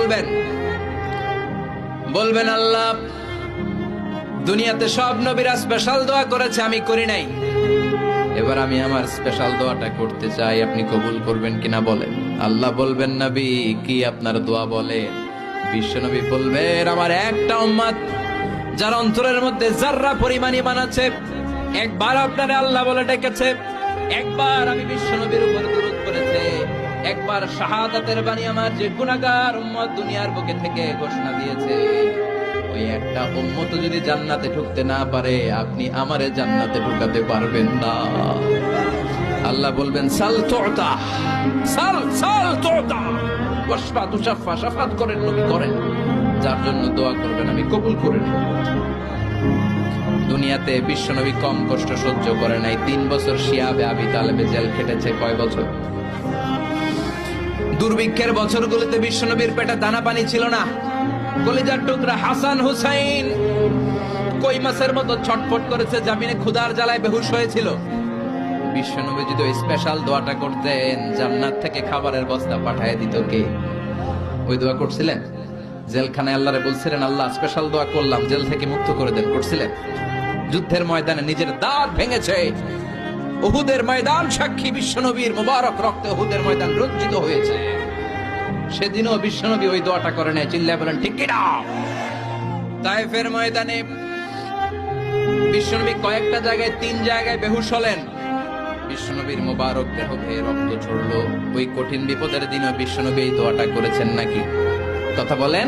বলবেন, বলবেন আল্লাহ দুনিয়াতে সব নবীরা স্পেশাল দোয়া করেছে, আমি করি নাই, এবার আমি আমার স্পেশাল দোয়াটা করতে চাই, আপনি কবুল করবেন কিনা বলেন। আল্লাহ বলবেন নবী কি আপনার দোয়া বলেন? বিশ্ব নবী বলবেন আমার একটা উম্মত যার অন্তরের মধ্যে যাররা পরিমাণ ঈমান আছে, একবার আপনারে আল্লাহ বলে ডেকেছে, একবার আমি বিশ্ব নবীর উপর দুরূদ পড়েছে, একবার শাহাদাতের বাণী আমার যে গুনাহগার উম্মত দুনিয়ার বুকে থেকে ঘোষণা দিয়েছে, ওই একটা উম্মত যদি জান্নাতে ঢুকতে না পারে আপনি আমারে জান্নাতে ঢুকাতে পারবেন না। আল্লাহ বলবেন সাল তুতা, সাল সাল তুতা, ওয়াশফা তুশাফা, শাফাত করেন নবী করেন, যার জন্য দোয়া করবেন আমি কবুল করে নেব। দুনিয়াতে বিশ্বনবী কম কষ্ট সহ্য করে নাই, 3 বছর শিয়াবে আবি তালেবে জেল খেটেছে। কয় বছর? দুর্ভিক্ষের বছরগুলোতে বিশ্বনবীর পেটে দানা পানি ছিল না, কলিজার টুকরা হাসান হুসাইন কই মাছের মতো ছটফট করেছে, জামিনে ক্ষুধার জ্বালায় বেহুশ হয়েছিল। বিশ্বনবী যদি ওই স্পেশাল দোয়াটা করতেন, জান্নাত থেকে খাবারের বস্তা পাঠিয়ে দিত কে? ওই দোয়া করছিলেন? জেলখানায় আল্লাহরে বলছিলেন আল্লাহ স্পেশাল দোয়া করলাম, জেল থেকে মুক্ত করে দেন, করছিলেন? যুদ্ধের ময়দানে নিজের দাঁত ভেঙেছে, উহুদের ময়দান সাক্ষী, বিশ্বনবীর মুবারক রক্তে উহুদের ময়দান রঞ্জিত হয়েছে, সেদিনও বিশ্বনবী ওই দোয়াটা করে নাই। চিল্লায় বলেন ঠিক কিনা? তায়েফের ময়দানে বিশ্বনবী কয়েকটা জায়গায় 3 জায়গায় বেহুশ হলেন, বিশ্বনবীর মুবারক দেহ বেয়ে রক্ত ঝরলো। ওই কঠিন বিপদের দিনও বিশ্বনবী এই দোয়াটা করেছেন নাকি? কথা বলেন।